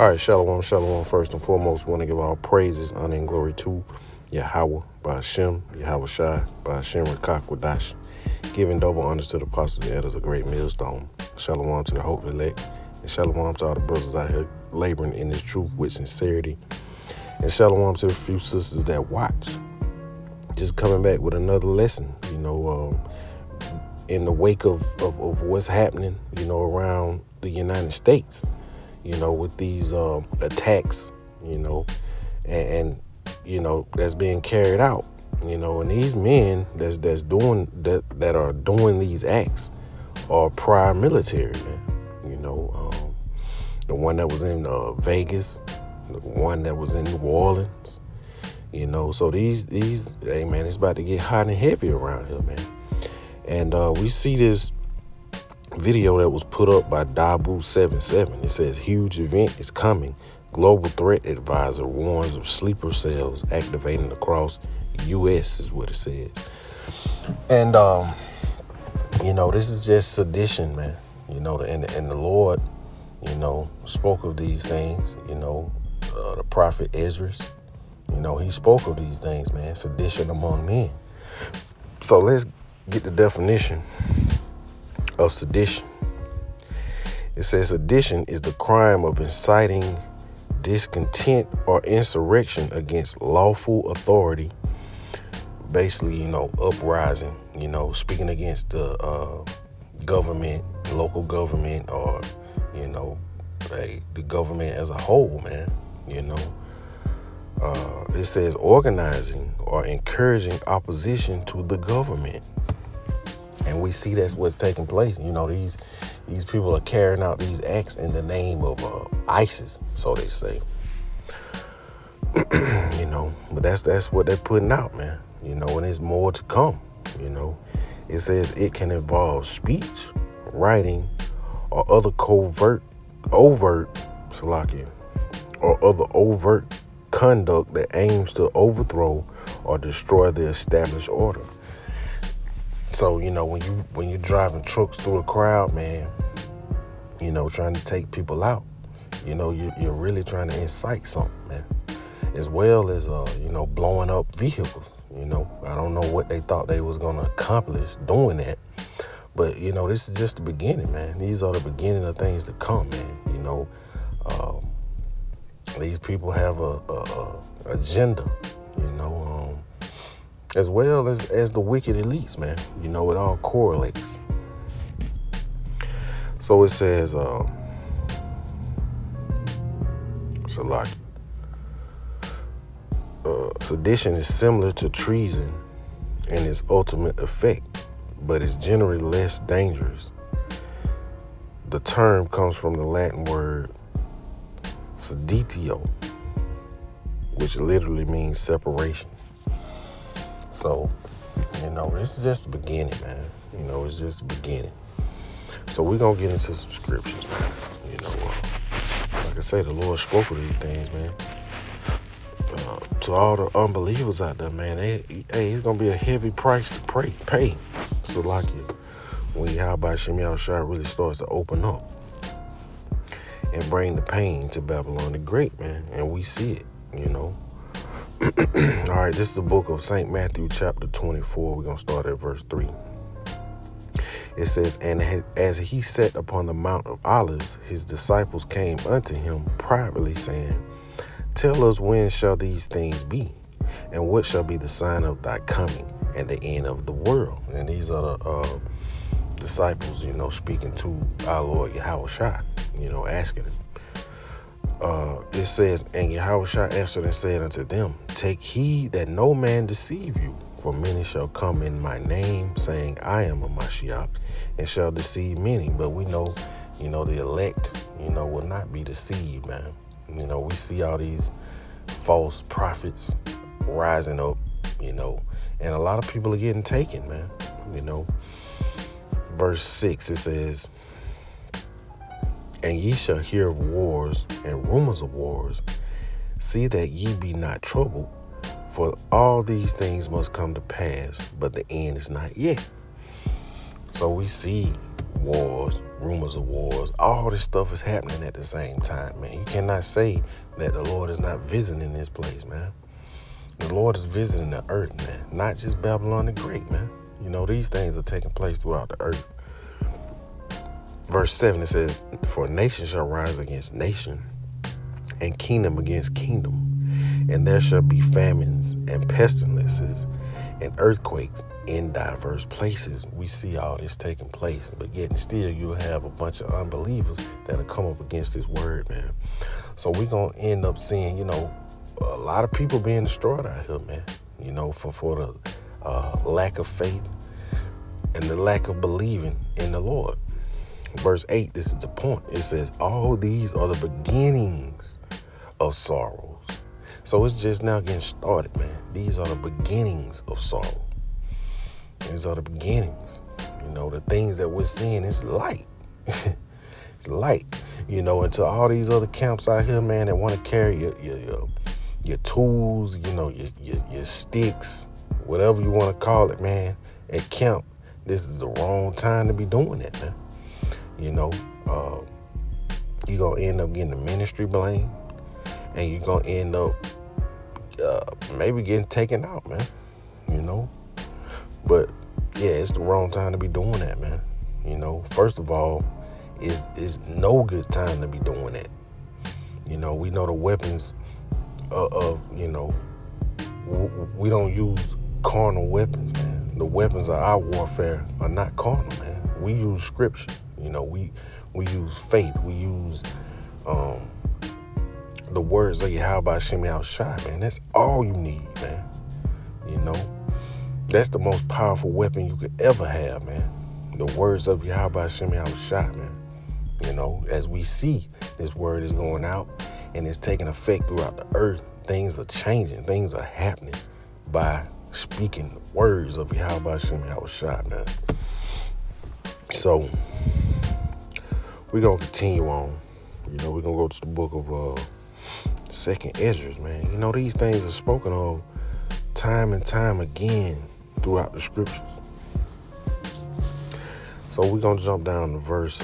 All right, shalom, shalom. First and foremost, want to give all praises, honor, and glory to Yahweh, Ba'ashem, Yahweh Shai, Ba'ashem, Rakakwadash. Giving double honors to the apostles and elders, a great millstone. Shalom to the hopeful elect, and shalom to all the brothers out here laboring in this truth with sincerity. And shalom to the few sisters that watch. Just coming back with another lesson, in the wake of what's happening, around the United States. With these attacks, and that's being carried out, and these men that's doing that are doing these acts are prior military, man. The one that was in Vegas, the one that was in New Orleans, so these, hey man, it's about to get hot and heavy around here, man. And we see this video that was put up by Dabu77. It says, huge event is coming. Global threat advisor warns of sleeper cells activating across U.S. is what it says. And, this is just sedition, man. And the Lord, spoke of these things. The prophet Esdras, he spoke of these things, man. Sedition among men. So let's get the definition of sedition. It says sedition is the crime of inciting discontent or insurrection against lawful authority. Basically, uprising, speaking against the government, local government, or, the government as a whole, man. It says organizing or encouraging opposition to the government. And we see that's what's taking place. These people are carrying out these acts in the name of ISIS, so they say. But that's what they're putting out, man. And there's more to come. It says it can involve speech, writing, or other overt conduct that aims to overthrow or destroy the established order. So, when you're driving trucks through a crowd, man, trying to take people out, you're really trying to incite something, man, as well as, blowing up vehicles. I don't know what they thought they was going to accomplish doing that. But, this is just the beginning, man. These are the beginning of things to come, man. These people have a agenda, as well as the wicked elites, man. It all correlates. So it says, sedition is similar to treason in its ultimate effect, but is generally less dangerous. The term comes from the Latin word seditio, which literally means separation. So, this is just the beginning, man. It's just the beginning. So we're going to get into some scriptures, man. Like I say, the Lord spoke of these things, man. To all the unbelievers out there, man, it's going to be a heavy price to pay. So like it, when Yahweh Shem Shai really starts to open up and bring the pain to Babylon the Great, man. And we see it, All right, this is the book of St. Matthew, chapter 24. We're going to start at verse 3. It says, and as he sat upon the Mount of Olives, his disciples came unto him privately, saying, tell us, when shall these things be? And what shall be the sign of thy coming and the end of the world? And these are the disciples, speaking to our Lord Yahweh Shai, asking him. It says, and Yahweh Shai answered and said unto them, take heed that no man deceive you, for many shall come in my name, saying, I am a Mashiach, and shall deceive many. But we know, the elect, will not be deceived, man. We see all these false prophets rising up, and a lot of people are getting taken, man. Verse 6, it says, and ye shall hear of wars and rumors of wars. See that ye be not troubled, for all these things must come to pass, but the end is not yet. So we see wars, rumors of wars. All this stuff is happening at the same time, man. You cannot say that the Lord is not visiting this place, man. The Lord is visiting the earth, man. Not just Babylon the Great, man. These things are taking place throughout the earth. Verse 7, it says, "For nation shall rise against nation, and kingdom against kingdom. And there shall be famines and pestilences and earthquakes in diverse places." We see all this taking place, but yet and still you'll have a bunch of unbelievers that'll come up against this word, man. So we're going to end up seeing, a lot of people being destroyed out here, man, for the lack of faith and the lack of believing in the Lord. Verse 8, this is the point. It says, "All these are the beginnings of sorrows." So it's just now getting started, man. These are the beginnings of sorrow. These are the beginnings. The things that we're seeing is light. It's light. Into all these other camps out here, man, that want to carry your tools, your sticks, whatever you want to call it, man, at camp. This is the wrong time to be doing that, man. You're going to end up getting the ministry blame, and you're going to end up maybe getting taken out, man. But yeah, it's the wrong time to be doing that, man. First of all, it's no good time to be doing that. We know the weapons we don't use carnal weapons, man. The weapons of our warfare are not carnal, man. We use scripture. We use faith. We use the words of Yahweh Shem Shai, man. That's all you need, man. That's the most powerful weapon you could ever have, man. The words of Yahweh Shem Shai, man. As we see, this word is going out and it's taking effect throughout the earth. Things are changing. Things are happening by speaking the words of Yahweh Shem Shai, man. So we're going to continue on. We're going to go to the book of Second Esdras, man. These things are spoken of time and time again throughout the scriptures. So we're going to jump down to verse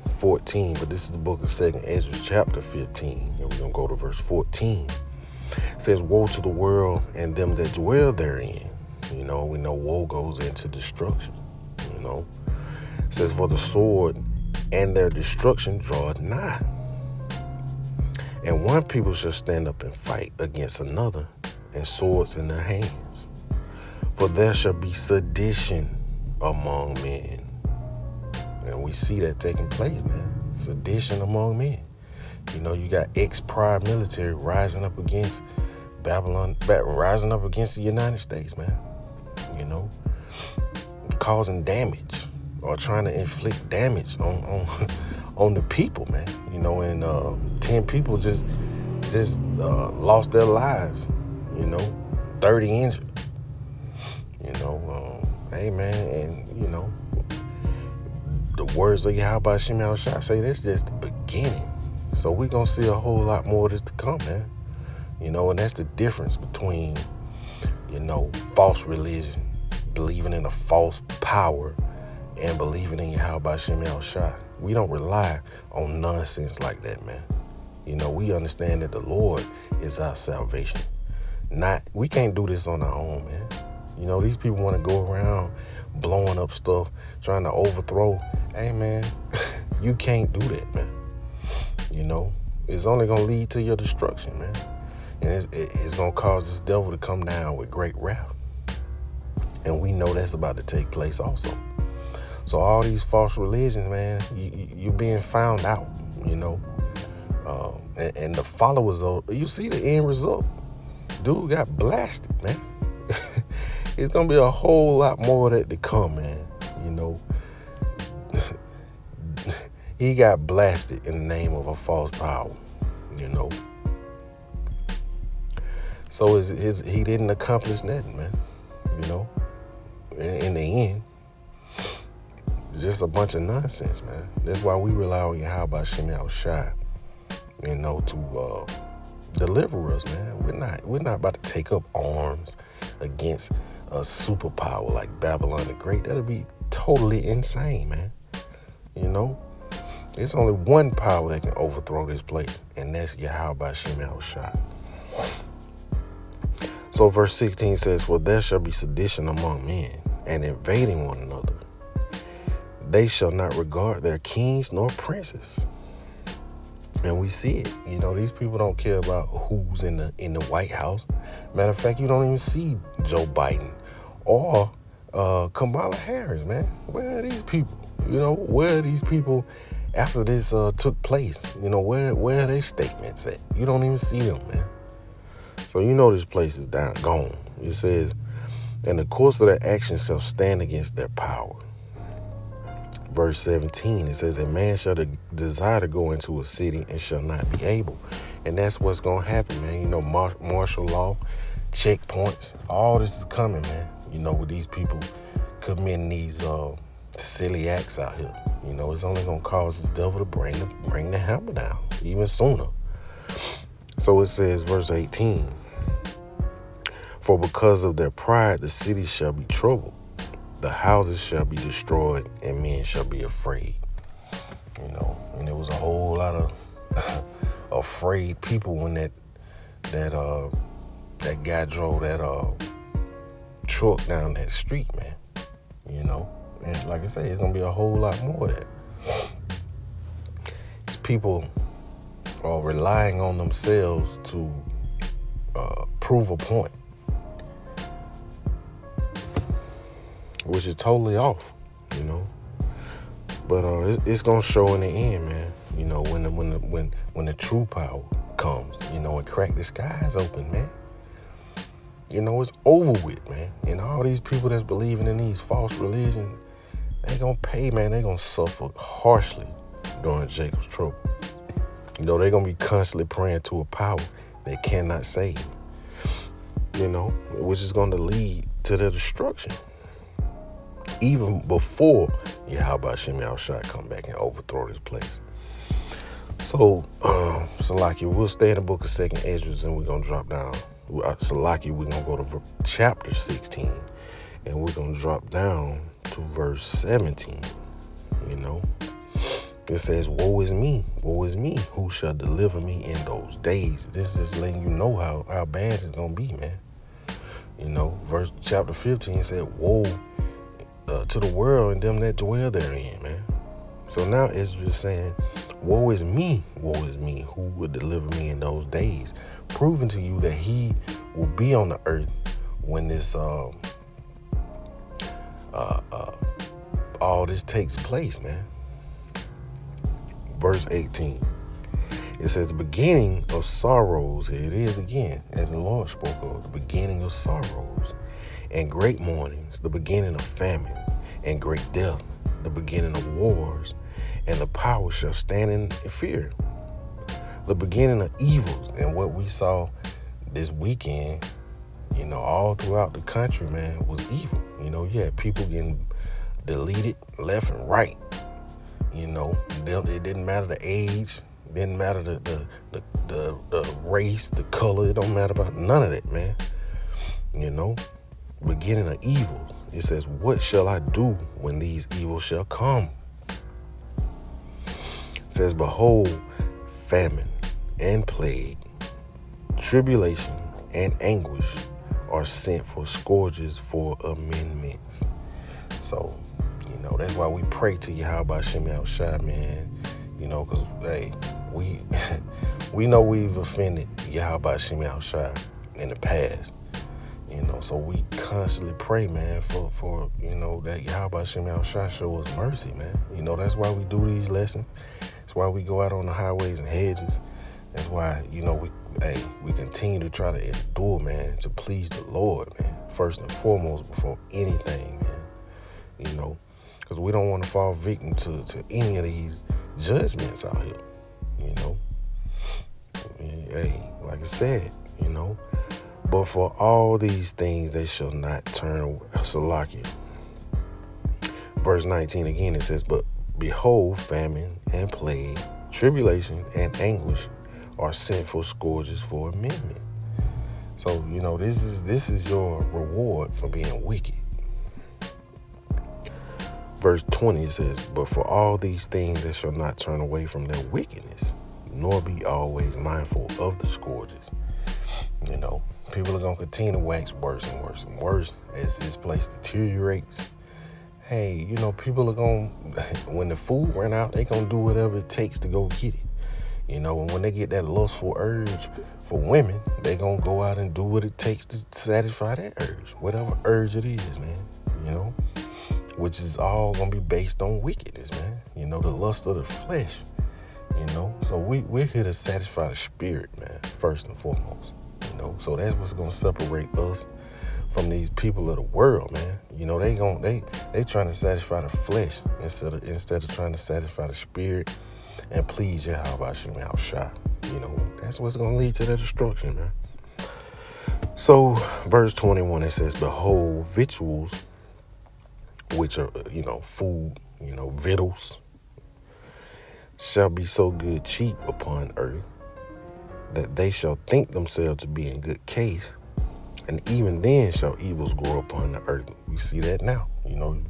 14, but this is the book of Second Esdras, chapter 15, and we're going to go to verse 14. It says, "Woe to the world and them that dwell therein." We know woe goes into destruction. It says, "For the sword and their destruction draweth nigh. And one people shall stand up and fight against another, and swords in their hands. For there shall be sedition among men." And we see that taking place, man. Sedition among men. You got ex-prime military rising up against Babylon, rising up against the United States, man. Causing damage or trying to inflict damage on the people, man. And 10 people just lost their lives. 30 injured. Hey, man, and the words of Yahweh Shem Shai say that's just the beginning. So we're going to see a whole lot more of this to come, man. And that's the difference between, false religion, believing in a false power, and believing in Yahweh Shem Shai. We don't rely on nonsense like that, man. We understand that the Lord is our salvation. We can't do this on our own, man. These people want to go around blowing up stuff, trying to overthrow. Hey, man, you can't do that, man. It's only going to lead to your destruction, man. And it's going to cause this devil to come down with great wrath. And we know that's about to take place also. So all these false religions, man, you're being found out, and the followers you see the end result. Dude got blasted, man. It's going to be a whole lot more of that to come, man. He got blasted in the name of a false power, So he didn't accomplish nothing, man. In the end, just a bunch of nonsense, man. That's why we rely on Yahweh Shem Shai, to deliver us, man. We're not about to take up arms against a superpower like Babylon the Great. That'll be totally insane, man. There's only one power that can overthrow this place, and that's Yahweh Shem Shai. So verse 16 says, "For there shall be sedition among men, and invading one another. They shall not regard their kings nor princes." And we see it. These people don't care about who's in the White House. Matter of fact, you don't even see Joe Biden or Kamala Harris, man. Where are these people? Where are these people after this took place? Where are their statements at? You don't even see them, man. So this place is gone. It says, "And the course of their actions shall stand against their power." Verse 17, it says, "A man shall desire to go into a city and shall not be able." And that's what's going to happen, man. Martial law, checkpoints, all this is coming, man. With these people committing these silly acts out here. It's only going to cause the devil to bring the hammer down even sooner. So it says, verse 18, "For because of their pride, the city shall be troubled. The houses shall be destroyed, and men shall be afraid." And there was a whole lot of afraid people when that guy drove that truck down that street, man. And like I say, it's gonna be a whole lot more of that. It's people are relying on themselves to prove a point, which is totally off, But it's gonna show in the end, man. When the true power comes, and crack the skies open, man. It's over with, man. And all these people that's believing in these false religions, they gonna pay, man. They gonna suffer harshly during Jacob's trouble. They're gonna be constantly praying to a power they cannot save. Which is gonna lead to their destruction. Even before Yahweh Shem Shai come back and overthrow this place. So, Salaki, we'll stay in the book of 2nd Esdras, and we're going to drop down. Salaki, we're going to go to chapter 16, and we're going to drop down to verse 17. It says, "Woe is me, who shall deliver me in those days?" This is letting you know how bad it's going to be, man. Verse chapter 15 said, "Woe to the world and them that dwell therein," man. So now it's just saying, woe is me, who would deliver me in those days, proving to you that he will be on the earth when this all this takes place, man. Verse 18, it says, "The beginning of sorrows," here it is again, as the Lord spoke of, "the beginning of sorrows and great mournings, the beginning of famine and great death, the beginning of wars, and the power shall stand in fear. The beginning of evils," and what we saw this weekend, all throughout the country, man, was evil. You had people getting deleted left and right. It didn't matter the age, didn't matter the race, the color. It don't matter about none of that, man. Beginning of evil. It says, "What shall I do when these evils shall come?" It says, "Behold, famine and plague, tribulation and anguish are sent for scourges, for amendments." So, that's why we pray to Yahweh Shem Shai, man. Because, hey, we know we've offended Yahweh Shem Shai in the past. So we constantly pray, man, for that Yahweh Shem Shai show us mercy, man. That's why we do these lessons. That's why we go out on the highways and hedges. That's why, we continue to try to endure, man, to please the Lord, man, first and foremost, before anything, man. Because we don't want to fall victim to any of these judgments out here, Hey, like I said, but for all these things they shall not turn away. Salakia. Verse 19 again, it says, "But behold, famine and plague, tribulation and anguish are sent for scourges, for amendment." So, this is your reward for being wicked. Verse 20, it says, but for all these things they shall not turn away from their wickedness, nor be always mindful of the scourges. People are going to continue to wax worse and worse and worse as this place deteriorates. Hey, people are going to, when the food run out, they going to do whatever it takes to go get it. And when they get that lustful urge for women, they going to go out and do what it takes to satisfy that urge, whatever urge it is, man, which is all going to be based on wickedness, man. The lust of the flesh, So we're here to satisfy the spirit, man, first and foremost, So that's what's going to separate us from these people of the world, man. They trying to satisfy the flesh instead of trying to satisfy the spirit and please Yahweh Shem Yahushua. That's what's going to lead to their destruction, man. So verse 21, it says, behold, victuals, which are, food, victuals, shall be so good cheap upon earth that they shall think themselves to be in good case, and even then shall evils grow upon the earth. We see that now. You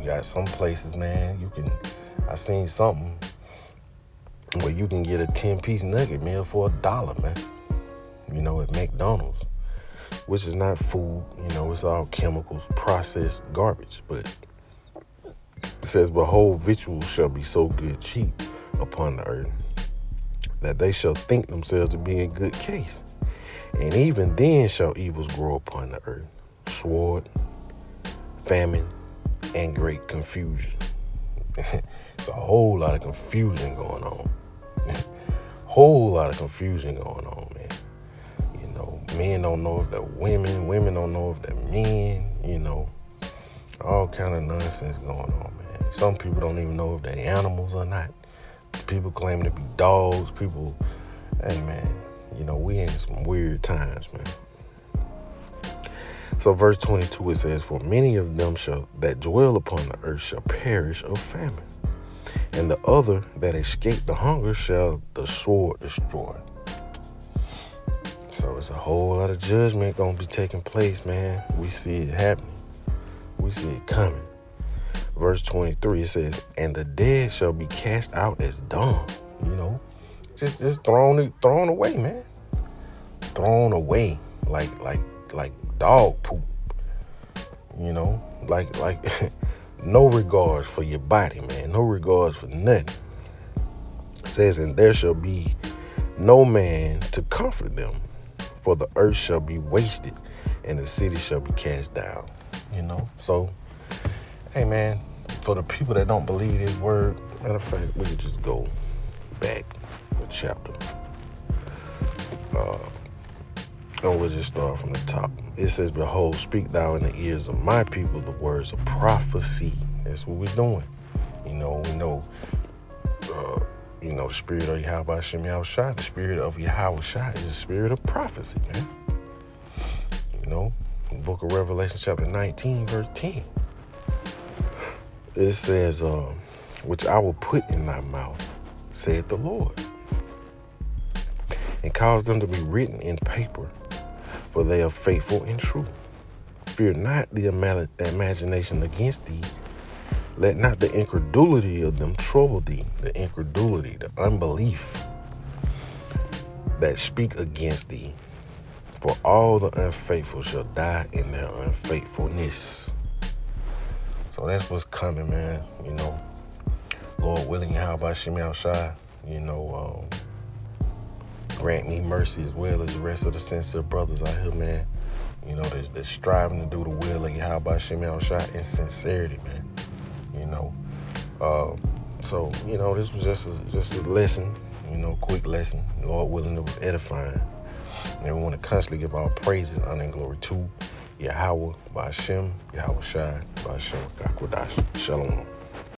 got some places, man, I seen something where you can get a 10-piece nugget meal for $1, man. At McDonald's, which is not food. It's all chemicals, processed garbage. But it says, behold, victuals shall be so good cheap upon the earth that they shall think themselves to be in good case. And even then shall evils grow upon the earth, sword, famine, and great confusion. It's a whole lot of confusion going on. Whole lot of confusion going on, man. Men don't know if they're women. Women don't know if they're men. All kind of nonsense going on, man. Some people don't even know if they're animals or not. People claim to be dogs. Hey, man, we in some weird times, man. So verse 22, it says, for many of them that dwell upon the earth shall perish of famine, and the other that escape the hunger shall the sword destroy. So it's a whole lot of judgment going to be taking place, man. We see it happening. We see it coming. Verse 23, it says, and the dead shall be cast out as dung. Just thrown away, man. Thrown away like dog poop. Like no regard for your body, man. No regard for nothing. It says, and there shall be no man to comfort them, for the earth shall be wasted and the city shall be cast down. So, hey, man, for the people that don't believe this word, matter of fact, we can just go back a chapter. And we'll just start from the top. It says, behold, speak thou in the ears of my people the words of prophecy. That's what we're doing. We know, the spirit of Yahweh Shem Yahushua, the spirit of Yahushua is the spirit of prophecy, man. The book of Revelation, chapter 19, verse 10. It says, which I will put in thy mouth, saith the Lord, and cause them to be written in paper, for they are faithful and true. Fear not the imagination against thee. Let not the incredulity of them trouble thee. The incredulity, the unbelief that speak against thee. For all the unfaithful shall die in their unfaithfulness. So that's what's coming, man. Lord willing, Yahweh Shem Yahushua, grant me mercy as well as the rest of the sincere brothers out here, man. They're striving to do the will of Yahweh Shem Yahushua in sincerity, man. So this was just a lesson, quick lesson. Lord willing, it was edifying. And we want to constantly give our praises, honor, and glory to Yahweh, Ba'ashem, Yahweh Shai, Ba'ashem, Gakwadash. Shalom.